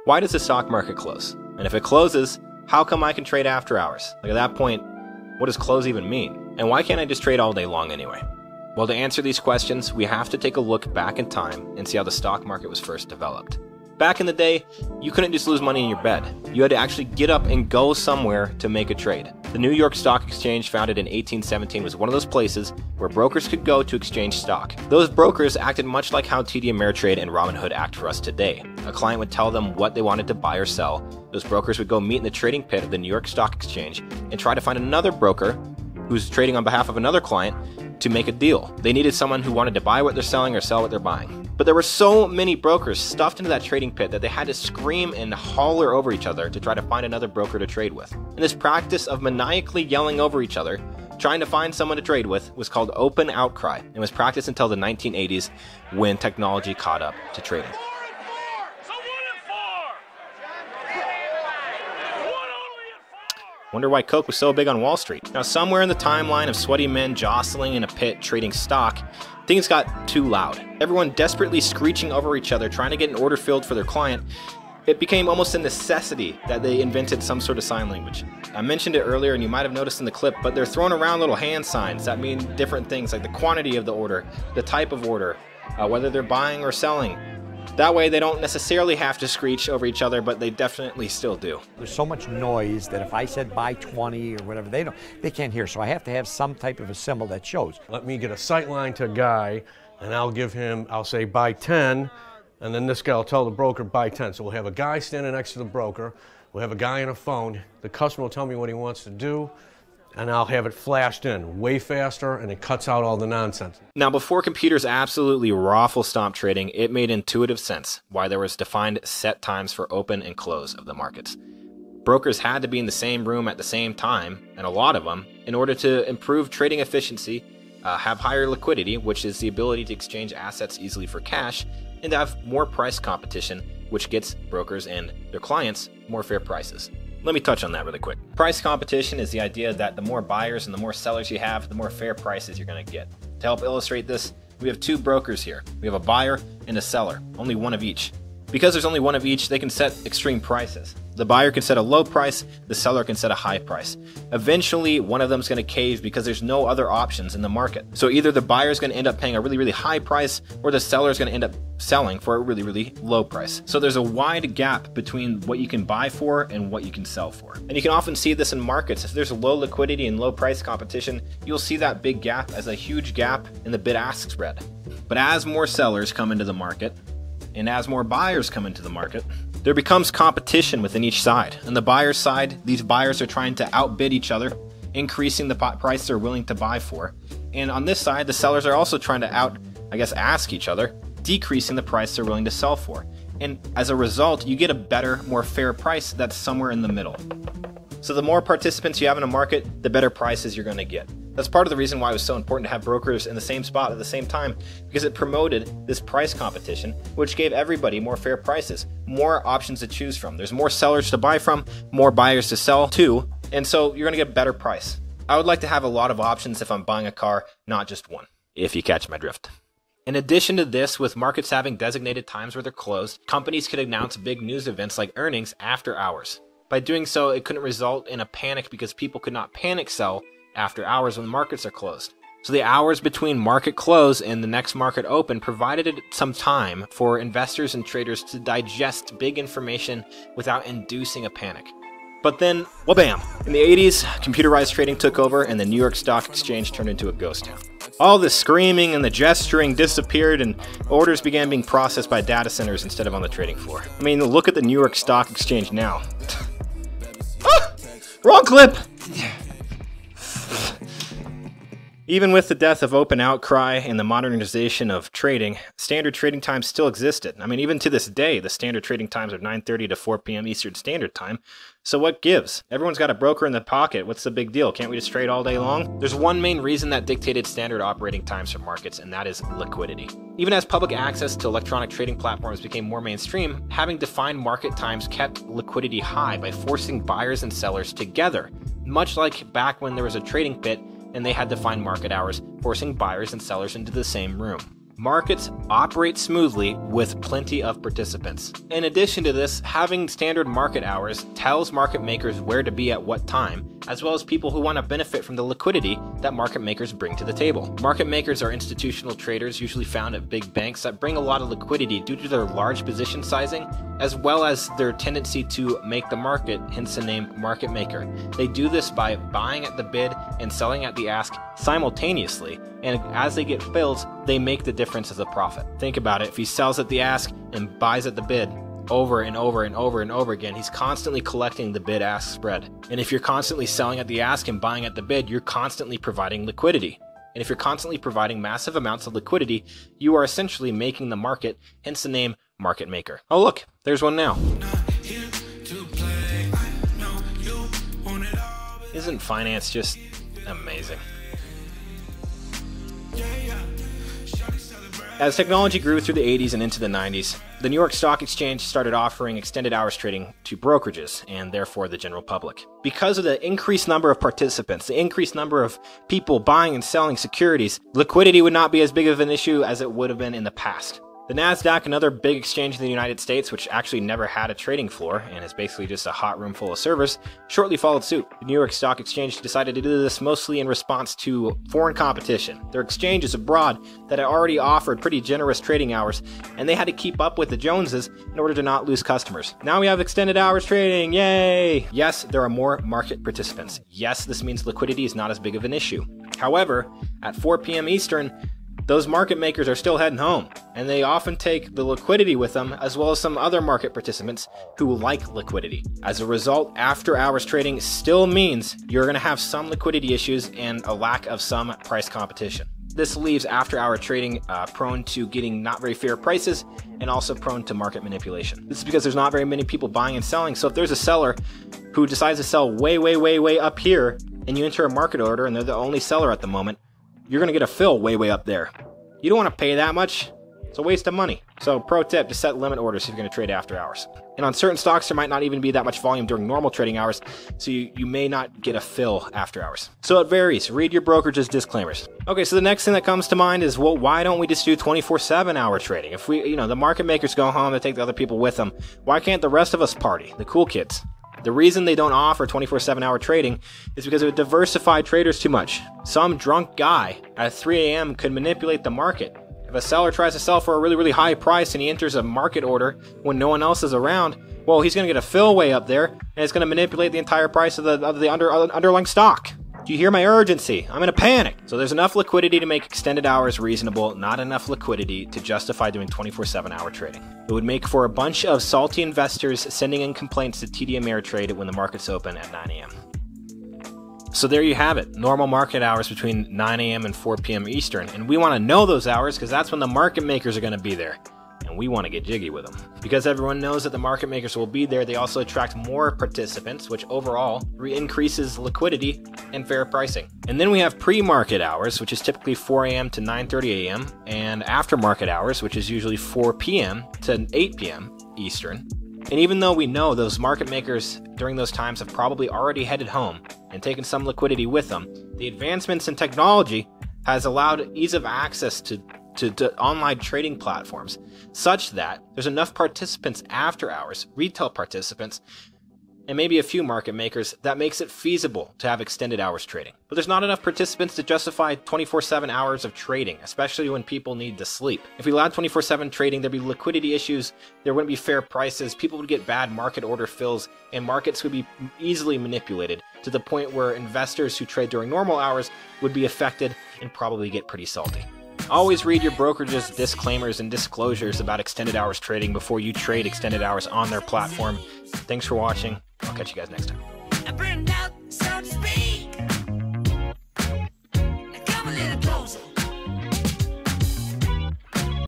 Why does the stock market close? And if it closes, how come I can trade after hours? Like, at that point, what does close even mean? And why can't I just trade all day long anyway? Well, to answer these questions, we have to take a look back in time and see how the stock market was first developed. Back in the day, you couldn't just lose money in your bed. You had to actually get up and go somewhere to make a trade. The New York Stock Exchange, founded in 1817, was one of those places where brokers could go to exchange stock. Those brokers acted much like how TD Ameritrade and Robinhood act for us today. A client would tell them what they wanted to buy or sell. Those brokers would go meet in the trading pit of the New York Stock Exchange and try to find another broker who's trading on behalf of another client to make a deal. They needed someone who wanted to buy what they're selling or sell what they're buying. But there were so many brokers stuffed into that trading pit that they had to scream and holler over each other to try to find another broker to trade with. And this practice of maniacally yelling over each other, trying to find someone to trade with, was called open outcry and was practiced until the 1980s when technology caught up to trading. Wonder why Coke was so big on Wall Street. Now, somewhere in the timeline of sweaty men jostling in a pit trading stock, things got too loud. Everyone desperately screeching over each other, trying to get an order filled for their client. It became almost a necessity that they invented some sort of sign language. I mentioned it earlier, and you might have noticed in the clip, but they're throwing around little hand signs that mean different things, like the quantity of the order, the type of order, whether they're buying or selling. That way they don't necessarily have to screech over each other, but they definitely still do. There's so much noise that if I said buy 20 or whatever, they can't hear. So I have to have some type of a symbol that shows. Let me get a sight line to a guy, and I'll say buy 10, and then this guy will tell the broker buy 10. So we'll have a guy standing next to the broker, we'll have a guy on a phone, the customer will tell me what he wants to do, and I'll have it flashed in way faster, and it cuts out all the nonsense. Now, before computers absolutely raffle stomped trading, it made intuitive sense why there was defined set times for open and close of the markets. Brokers had to be in the same room at the same time, and a lot of them, in order to improve trading efficiency, have higher liquidity, which is the ability to exchange assets easily for cash, and to have more price competition, which gets brokers and their clients more fair prices. Let me touch on that really quick. Price competition is the idea that the more buyers and the more sellers you have, the more fair prices you're going to get. To help illustrate this, we have two brokers here. We have a buyer and a seller, only one of each. Because there's only one of each, they can set extreme prices. The buyer can set a low price, the seller can set a high price. Eventually, one of them is going to cave because there's no other options in the market. So either the buyer is going to end up paying a really, really high price, or the seller is going to end up selling for a really, really low price. So there's a wide gap between what you can buy for and what you can sell for. And you can often see this in markets. If there's low liquidity and low price competition, you'll see that big gap as a huge gap in the bid-ask spread. But as more sellers come into the market, and as more buyers come into the market, there becomes competition within each side. On the buyer's side, these buyers are trying to outbid each other, increasing the price they're willing to buy for. And on this side, the sellers are also trying to ask each other, decreasing the price they're willing to sell for. And as a result, you get a better, more fair price that's somewhere in the middle. So the more participants you have in a market, the better prices you're going to get. That's part of the reason why it was so important to have brokers in the same spot at the same time, because it promoted this price competition, which gave everybody more fair prices, more options to choose from. There's more sellers to buy from, more buyers to sell to, and so you're going to get a better price. I would like to have a lot of options if I'm buying a car, not just one, if you catch my drift. In addition to this, with markets having designated times where they're closed, companies could announce big news events like earnings after hours. By doing so, it couldn't result in a panic because people could not panic sell after hours when markets are closed. So the hours between market close and the next market open provided some time for investors and traders to digest big information without inducing a panic. But then, wha-bam! In the 80s, computerized trading took over and the New York Stock Exchange turned into a ghost town. All the screaming and the gesturing disappeared and orders began being processed by data centers instead of on the trading floor. I mean, look at the New York Stock Exchange now. Ah! Wrong clip! Even with the death of open outcry and the modernization of trading, standard trading times still existed. I mean, even to this day, the standard trading times are 9:30 to 4 p.m. Eastern Standard Time. So what gives? Everyone's got a broker in the pocket. What's the big deal? Can't we just trade all day long? There's one main reason that dictated standard operating times for markets, and that is liquidity. Even as public access to electronic trading platforms became more mainstream, having defined market times kept liquidity high by forcing buyers and sellers together, much like back when there was a trading pit and they had defined market hours, forcing buyers and sellers into the same room. Markets operate smoothly with plenty of participants. In addition to this, having standard market hours tells market makers where to be at what time, as well as people who want to benefit from the liquidity that market makers bring to the table. Market makers are institutional traders usually found at big banks that bring a lot of liquidity due to their large position sizing, as well as their tendency to make the market, hence the name market maker. They do this by buying at the bid and selling at the ask simultaneously, and as they get fills, they make the difference as a profit. Think about it, if he sells at the ask and buys at the bid over and over and over and over again, he's constantly collecting the bid-ask spread. And if you're constantly selling at the ask and buying at the bid, you're constantly providing liquidity. And if you're constantly providing massive amounts of liquidity, you are essentially making the market, hence the name market maker. Oh look, there's one now. Isn't finance just amazing? As technology grew through the 80s and into the 90s, the New York Stock Exchange started offering extended hours trading to brokerages and therefore the general public. Because of the increased number of participants, the increased number of people buying and selling securities, liquidity would not be as big of an issue as it would have been in the past. The NASDAQ, another big exchange in the United States, which actually never had a trading floor and is basically just a hot room full of servers, shortly followed suit. The New York Stock Exchange decided to do this mostly in response to foreign competition. Their exchanges abroad that had already offered pretty generous trading hours, and they had to keep up with the Joneses in order to not lose customers. Now we have extended hours trading, yay! Yes, there are more market participants. Yes, this means liquidity is not as big of an issue. However, at 4 p.m. Eastern, those market makers are still heading home, and they often take the liquidity with them, as well as some other market participants who like liquidity. As a result, after-hours trading still means you're going to have some liquidity issues and a lack of some price competition. This leaves after-hour trading prone to getting not very fair prices and also prone to market manipulation. This is because there's not very many people buying and selling, so if there's a seller who decides to sell way up here, and you enter a market order and they're the only seller at the moment, you're going to get a fill way up there. You don't want to pay that much. It's a waste of money. So pro tip, just set limit orders if you're going to trade after hours. And on certain stocks, there might not even be that much volume during normal trading hours, so you may not get a fill after hours. So it varies. Read your brokerage's disclaimers. Okay, so the next thing that comes to mind is, well, why don't we just do 24/7 hour trading? If we, the market makers go home, they take the other people with them. Why can't the rest of us party, the cool kids? The reason they don't offer 24/7 hour trading is because it would diversify traders too much. Some drunk guy at 3 a.m. could manipulate the market. If a seller tries to sell for a really high price and he enters a market order when no one else is around, well, he's going to get a fill way up there, and it's going to manipulate the entire price of the underlying stock. Do you hear my urgency? I'm in a panic. So there's enough liquidity to make extended hours reasonable, not enough liquidity to justify doing 24/7 hour trading. It would make for a bunch of salty investors sending in complaints to TD Ameritrade when the markets open at 9 a.m. So there you have it, normal market hours between 9 a.m. and 4 p.m. Eastern. And we want to know those hours because that's when the market makers are going to be there. And we want to get jiggy with them. Because everyone knows that the market makers will be there, they also attract more participants, which overall increases liquidity and fair pricing. And then we have pre-market hours, which is typically 4 a.m. to 9:30 a.m., and after-market hours, which is usually 4 p.m. to 8 p.m. Eastern. And even though we know those market makers during those times have probably already headed home and taken some liquidity with them, the advancements in technology has allowed ease of access to online trading platforms such that there's enough participants after hours, retail participants, and maybe a few market makers that makes it feasible to have extended hours trading. But there's not enough participants to justify 24/7 hours of trading, especially when people need to sleep. If we allowed 24/7 trading, there'd be liquidity issues, there wouldn't be fair prices, people would get bad market order fills, and markets would be easily manipulated to the point where investors who trade during normal hours would be affected and probably get pretty salty. Always read your brokerage's disclaimers and disclosures about extended hours trading before you trade extended hours on their platform. Thanks for watching. I'll catch you guys next time.